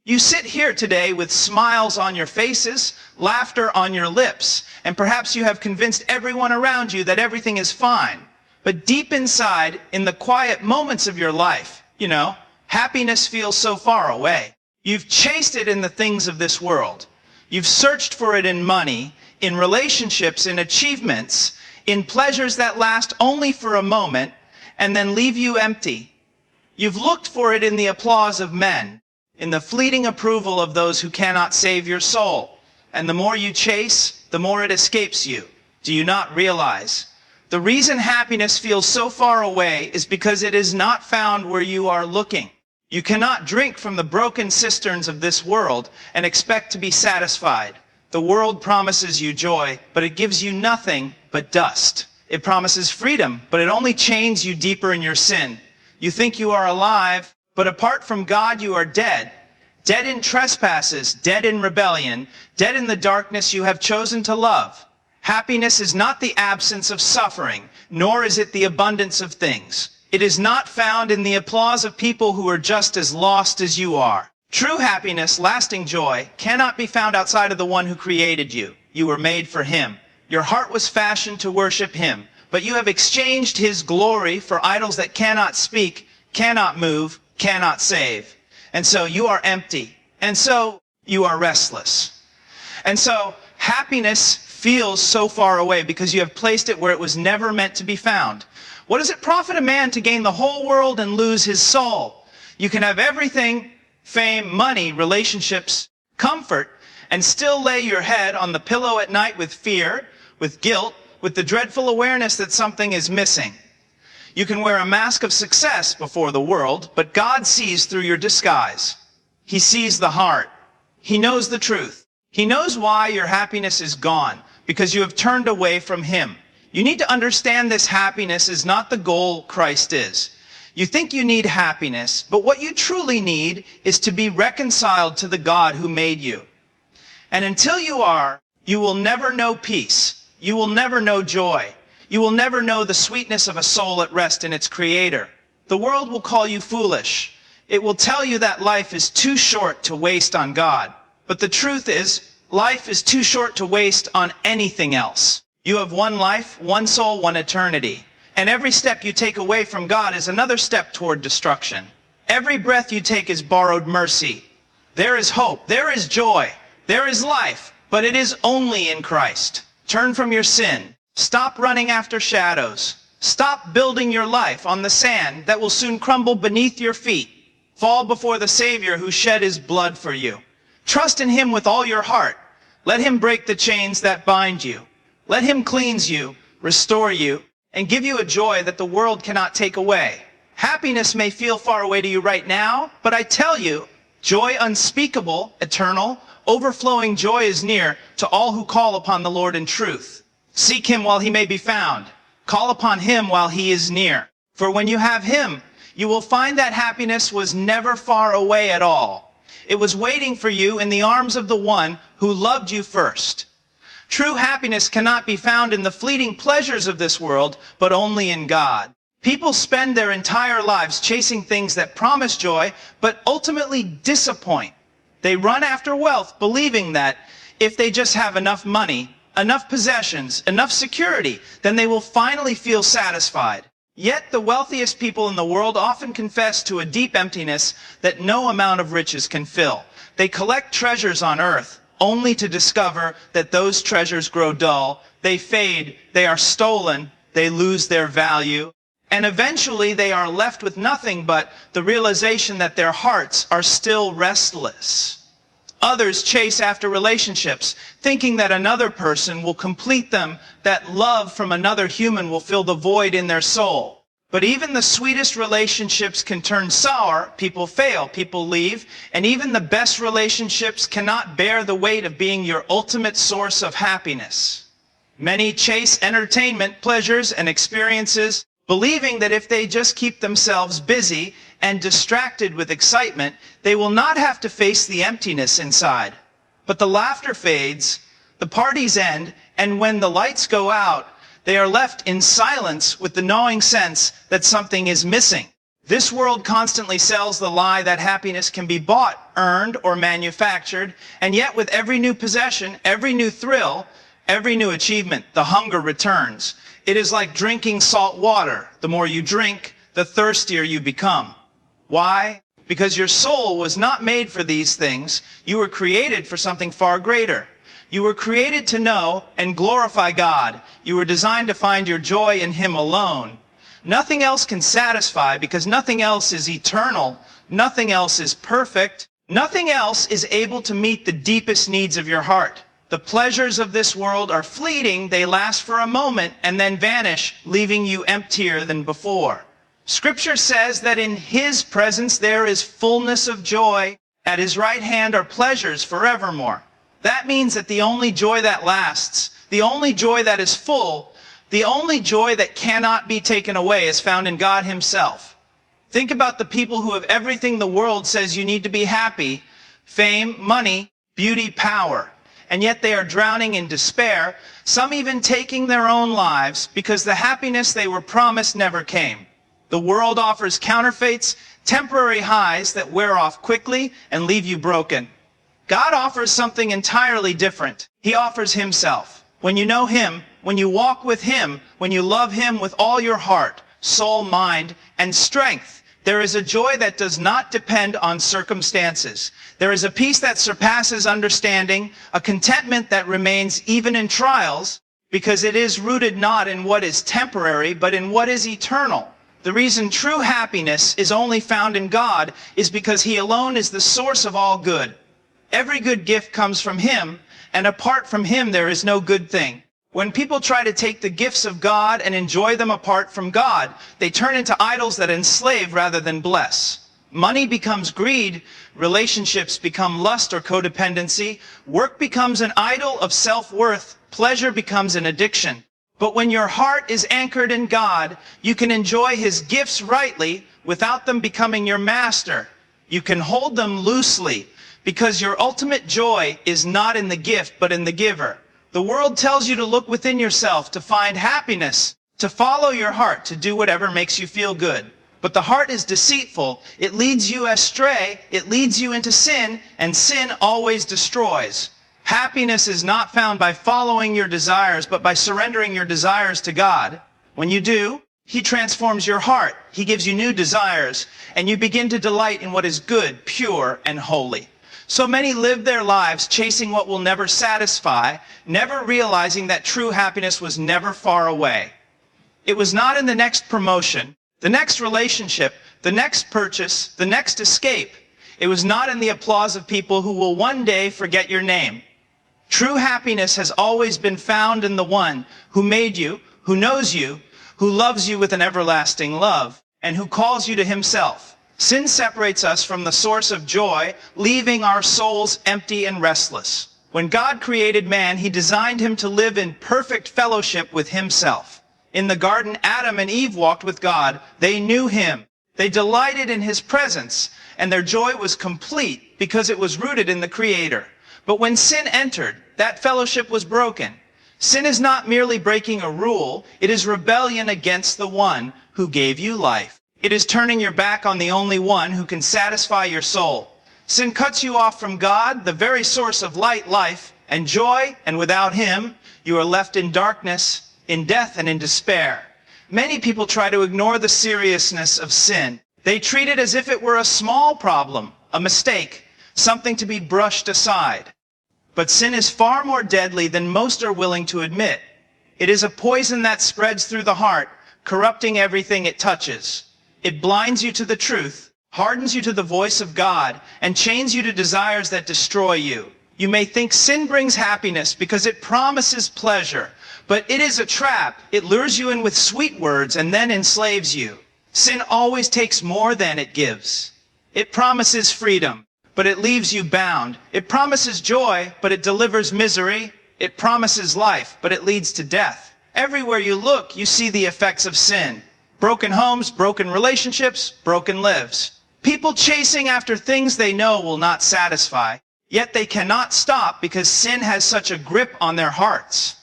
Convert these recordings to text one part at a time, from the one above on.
You sit here today with smiles on your faces, laughter on your lips, and perhaps you have convinced everyone around you that everything is fine. But deep inside, in the quiet moments of your life, happiness feels so far away. You've chased it in the things of this world. You've searched for it in money, in relationships, in achievements, in pleasures that last only for a moment and then leave you empty. You've looked for it in the applause of men, in the fleeting approval of those who cannot save your soul. And the more you chase, the more it escapes you. Do you not realize? The reason happiness feels so far away is because it is not found where you are looking. You cannot drink from the broken cisterns of this world and expect to be satisfied. The world promises you joy, but it gives you nothing but dust. It promises freedom, but it only chains you deeper in your sin. You think you are alive, but apart from God you are dead. Dead in trespasses, dead in rebellion, dead in the darkness you have chosen to love. Happiness is not the absence of suffering, nor is it the abundance of things. It is not found in the applause of people who are just as lost as you are. True happiness, lasting joy, cannot be found outside of the one who created you. You were made for him. Your heart was fashioned to worship him, but you have exchanged his glory for idols that cannot speak, cannot move, cannot save. And so you are empty. And so you are restless. And so happiness feels so far away because you have placed it where it was never meant to be found. What does it profit a man to gain the whole world and lose his soul? You can have everything, fame, money, relationships, comfort, and still lay your head on the pillow at night with fear, with guilt, with the dreadful awareness that something is missing. You can wear a mask of success before the world, but God sees through your disguise. He sees the heart. He knows the truth. He knows why your happiness is gone, because you have turned away from him. You need to understand this happiness is not the goal Christ is. You think you need happiness, but what you truly need is to be reconciled to the God who made you. And until you are, you will never know peace. You will never know joy. You will never know the sweetness of a soul at rest in its Creator. The world will call you foolish. It will tell you that life is too short to waste on God. But the truth is, life is too short to waste on anything else. You have one life, one soul, one eternity. And every step you take away from God is another step toward destruction. Every breath you take is borrowed mercy. There is hope. There is joy. There is life. But it is only in Christ. Turn from your sin. Stop running after shadows. Stop building your life on the sand that will soon crumble beneath your feet. Fall before the Savior who shed his blood for you. Trust in him with all your heart. Let him break the chains that bind you. Let him cleanse you, restore you, and give you a joy that the world cannot take away. Happiness may feel far away to you right now, but I tell you, joy unspeakable, eternal, overflowing joy is near to all who call upon the Lord in truth. Seek him while he may be found. Call upon him while he is near. For when you have him, you will find that happiness was never far away at all. It was waiting for you in the arms of the one who loved you first. True happiness cannot be found in the fleeting pleasures of this world, but only in God. People spend their entire lives chasing things that promise joy, but ultimately disappoint. They run after wealth, believing that if they just have enough money, enough possessions, enough security, then they will finally feel satisfied. Yet the wealthiest people in the world often confess to a deep emptiness that no amount of riches can fill. They collect treasures on earth, only to discover that those treasures grow dull, they fade, they are stolen, they lose their value, and eventually they are left with nothing but the realization that their hearts are still restless. Others chase after relationships, thinking that another person will complete them, that love from another human will fill the void in their soul. But even the sweetest relationships can turn sour. People fail, people leave, and even the best relationships cannot bear the weight of being your ultimate source of happiness. Many chase entertainment, pleasures, and experiences, believing that if they just keep themselves busy and distracted with excitement, they will not have to face the emptiness inside. But the laughter fades, the parties end, and when the lights go out, they are left in silence with the gnawing sense that something is missing. This world constantly sells the lie that happiness can be bought, earned, or manufactured, and yet with every new possession, every new thrill, every new achievement, the hunger returns. It is like drinking salt water. The more you drink, the thirstier you become. Why? Because your soul was not made for these things. You were created for something far greater. You were created to know and glorify God. You were designed to find your joy in Him alone. Nothing else can satisfy because nothing else is eternal. Nothing else is perfect. Nothing else is able to meet the deepest needs of your heart. The pleasures of this world are fleeting. They last for a moment and then vanish, leaving you emptier than before. Scripture says that in His presence there is fullness of joy. At His right hand are pleasures forevermore. That means that the only joy that lasts, the only joy that is full, the only joy that cannot be taken away is found in God Himself. Think about the people who have everything the world says you need to be happy: fame, money, beauty, power. And yet they are drowning in despair, some even taking their own lives because the happiness they were promised never came. The world offers counterfeits, temporary highs that wear off quickly and leave you broken. God offers something entirely different. He offers Himself. When you know Him, when you walk with Him, when you love Him with all your heart, soul, mind, and strength, there is a joy that does not depend on circumstances. There is a peace that surpasses understanding, a contentment that remains even in trials, because it is rooted not in what is temporary, but in what is eternal. The reason true happiness is only found in God is because He alone is the source of all good. Every good gift comes from Him, and apart from Him there is no good thing. When people try to take the gifts of God and enjoy them apart from God, they turn into idols that enslave rather than bless. Money becomes greed, relationships become lust or codependency, work becomes an idol of self-worth, pleasure becomes an addiction. But when your heart is anchored in God, you can enjoy His gifts rightly without them becoming your master. You can hold them loosely because your ultimate joy is not in the gift but in the giver. The world tells you to look within yourself to find happiness, to follow your heart, to do whatever makes you feel good. But the heart is deceitful. It leads you astray. It leads you into sin, and sin always destroys. Happiness is not found by following your desires, but by surrendering your desires to God. When you do, He transforms your heart. He gives you new desires, and you begin to delight in what is good, pure, and holy. So many live their lives chasing what will never satisfy, never realizing that true happiness was never far away. It was not in the next promotion, the next relationship, the next purchase, the next escape. It was not in the applause of people who will one day forget your name. True happiness has always been found in the one who made you, who knows you, who loves you with an everlasting love, and who calls you to Himself. Sin separates us from the source of joy, leaving our souls empty and restless. When God created man, He designed him to live in perfect fellowship with Himself. In the garden, Adam and Eve walked with God. They knew Him. They delighted in His presence, and their joy was complete because it was rooted in the Creator. But when sin entered, that fellowship was broken. Sin is not merely breaking a rule. It is rebellion against the one who gave you life. It is turning your back on the only one who can satisfy your soul. Sin cuts you off from God, the very source of light, life, and joy, and without Him, you are left in darkness, in death, and in despair. Many people try to ignore the seriousness of sin. They treat it as if it were a small problem, a mistake, something to be brushed aside. But sin is far more deadly than most are willing to admit. It is a poison that spreads through the heart, corrupting everything it touches. It blinds you to the truth, hardens you to the voice of God, and chains you to desires that destroy you. You may think sin brings happiness because it promises pleasure, but it is a trap. It lures you in with sweet words and then enslaves you. Sin always takes more than it gives. It promises freedom, but it leaves you bound. It promises joy, but it delivers misery. It promises life, but it leads to death. Everywhere you look, you see the effects of sin. Broken homes, broken relationships, broken lives. People chasing after things they know will not satisfy, yet they cannot stop because sin has such a grip on their hearts.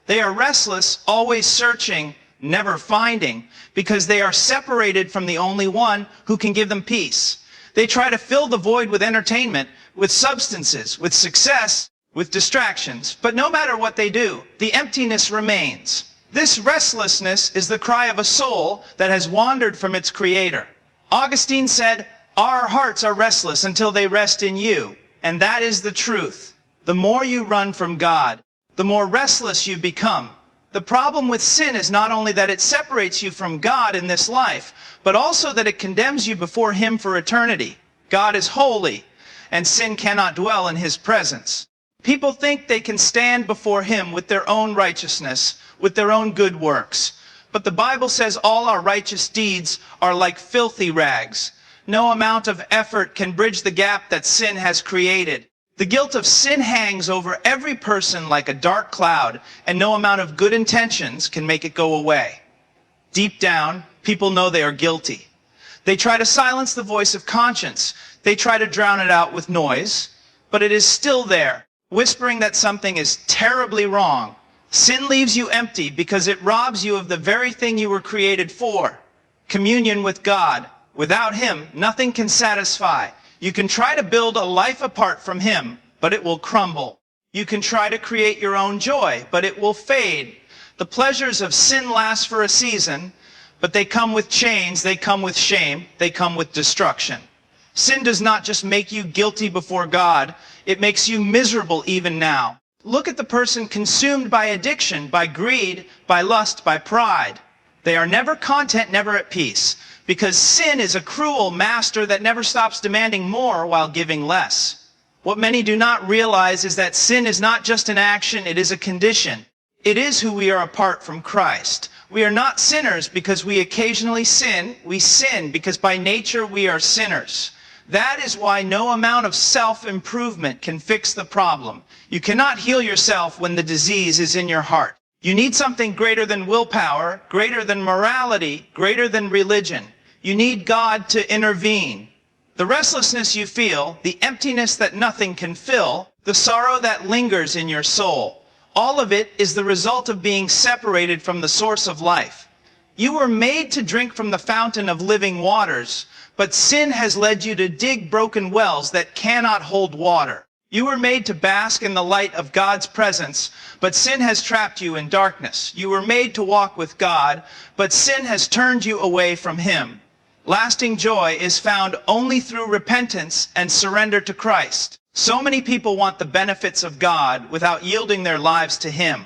They are restless, always searching, never finding, because they are separated from the only one who can give them peace. They try to fill the void with entertainment, with substances, with success, with distractions. But no matter what they do, the emptiness remains. This restlessness is the cry of a soul that has wandered from its creator. Augustine said, "Our hearts are restless until they rest in you." And that is the truth. The more you run from God, the more restless you become. The problem with sin is not only that it separates you from God in this life, but also that it condemns you before Him for eternity. God is holy, and sin cannot dwell in His presence. People think they can stand before Him with their own righteousness, with their own good works. But the Bible says all our righteous deeds are like filthy rags. No amount of effort can bridge the gap that sin has created. The guilt of sin hangs over every person like a dark cloud, and no amount of good intentions can make it go away. Deep down, people know they are guilty. They try to silence the voice of conscience. They try to drown it out with noise, but it is still there, whispering that something is terribly wrong. Sin leaves you empty because it robs you of the very thing you were created for, communion with God. Without Him, nothing can satisfy. You can try to build a life apart from Him, but it will crumble. You can try to create your own joy, but it will fade. The pleasures of sin last for a season, but they come with chains, they come with shame, they come with destruction. Sin does not just make you guilty before God, it makes you miserable even now. Look at the person consumed by addiction, by greed, by lust, by pride. They are never content, never at peace, because sin is a cruel master that never stops demanding more while giving less. What many do not realize is that sin is not just an action, it is a condition. It is who we are apart from Christ. We are not sinners because we occasionally sin. We sin because by nature we are sinners. That is why no amount of self-improvement can fix the problem. You cannot heal yourself when the disease is in your heart. You need something greater than willpower, greater than morality, greater than religion. You need God to intervene. The restlessness you feel, the emptiness that nothing can fill, the sorrow that lingers in your soul, all of it is the result of being separated from the source of life. You were made to drink from the fountain of living waters, but sin has led you to dig broken wells that cannot hold water. You were made to bask in the light of God's presence, but sin has trapped you in darkness. You were made to walk with God, but sin has turned you away from Him. Lasting joy is found only through repentance and surrender to Christ. So many people want the benefits of God without yielding their lives to Him.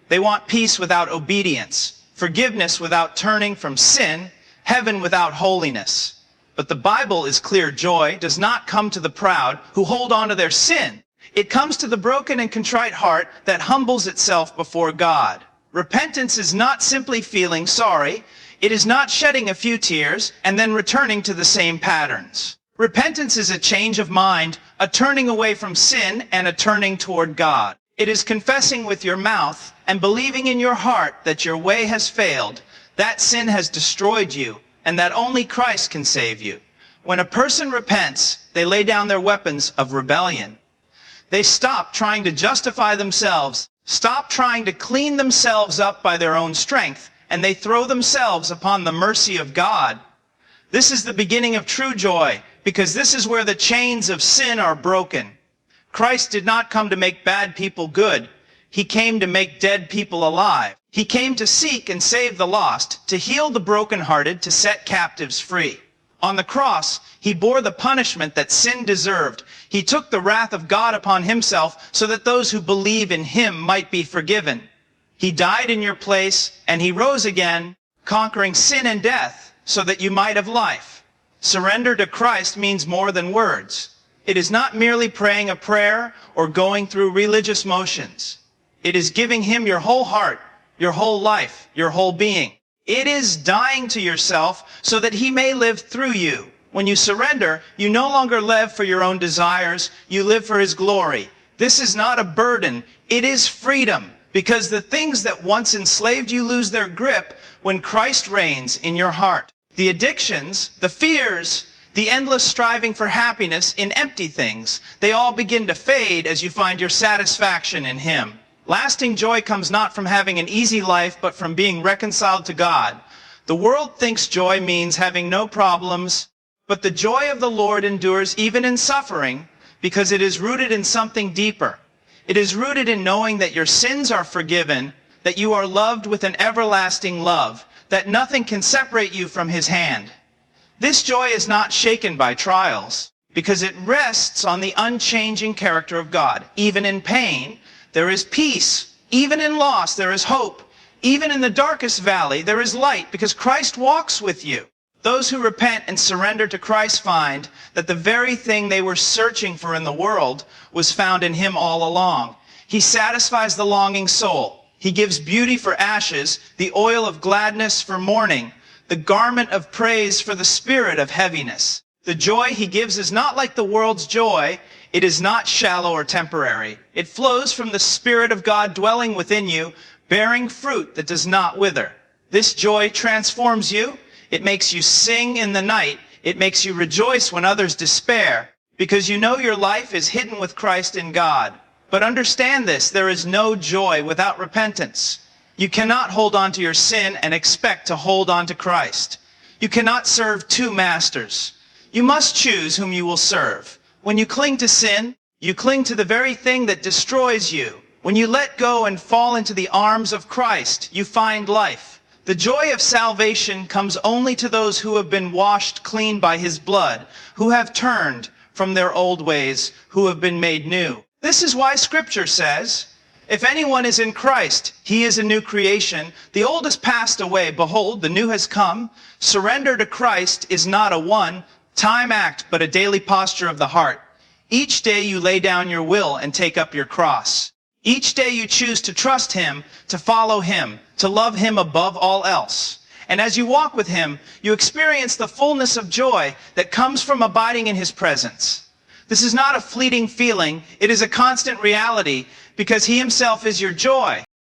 They want peace without obedience, forgiveness without turning from sin, heaven without holiness. But the Bible is clear. Joy does not come to the proud who hold on to their sin. It comes to the broken and contrite heart that humbles itself before God. Repentance is not simply feeling sorry. It is not shedding a few tears and then returning to the same patterns. Repentance is a change of mind, a turning away from sin and a turning toward God. It is confessing with your mouth and believing in your heart that your way has failed, that sin has destroyed you, and that only Christ can save you. When a person repents, they lay down their weapons of rebellion. They stop trying to justify themselves, stop trying to clean themselves up by their own strength, and they throw themselves upon the mercy of God. This is the beginning of true joy, because this is where the chains of sin are broken. Christ did not come to make bad people good. He came to make dead people alive. He came to seek and save the lost, to heal the brokenhearted, to set captives free. On the cross, He bore the punishment that sin deserved. He took the wrath of God upon Himself so that those who believe in Him might be forgiven. He died in your place, and He rose again, conquering sin and death, so that you might have life. Surrender to Christ means more than words. It is not merely praying a prayer or going through religious motions. It is giving Him your whole heart, your whole life, your whole being. It is dying to yourself so that He may live through you. When you surrender, you no longer live for your own desires, you live for His glory. This is not a burden, it is freedom. Because the things that once enslaved you lose their grip when Christ reigns in your heart. The addictions, the fears, the endless striving for happiness in empty things, they all begin to fade as you find your satisfaction in Him. Lasting joy comes not from having an easy life, but from being reconciled to God. The world thinks joy means having no problems, but the joy of the Lord endures even in suffering, because it is rooted in something deeper. It is rooted in knowing that your sins are forgiven, that you are loved with an everlasting love, that nothing can separate you from his hand. This joy is not shaken by trials, because it rests on the unchanging character of God. Even in pain, there is peace. Even in loss, there is hope. Even in the darkest valley, there is light, because Christ walks with you. Those who repent and surrender to Christ find that the very thing they were searching for in the world was found in him all along. He satisfies the longing soul. He gives beauty for ashes, the oil of gladness for mourning, the garment of praise for the spirit of heaviness. The joy he gives is not like the world's joy. It is not shallow or temporary. It flows from the Spirit of God dwelling within you, bearing fruit that does not wither. This joy transforms you. It makes you sing in the night. It makes you rejoice when others despair, because you know your life is hidden with Christ in God. But understand this, there is no joy without repentance. You cannot hold on to your sin and expect to hold on to Christ. You cannot serve two masters. You must choose whom you will serve. When you cling to sin, you cling to the very thing that destroys you. When you let go and fall into the arms of Christ, you find life. The joy of salvation comes only to those who have been washed clean by his blood, who have turned from their old ways, who have been made new. This is why Scripture says, if anyone is in Christ, he is a new creation. The old has passed away. Behold, the new has come. Surrender to Christ is not a one-time act, but a daily posture of the heart. Each day you lay down your will and take up your cross. Each day you choose to trust him, to follow him, to love him above all else. And as you walk with him, you experience the fullness of joy that comes from abiding in his presence. This is not a fleeting feeling. It is a constant reality, because he himself is your joy.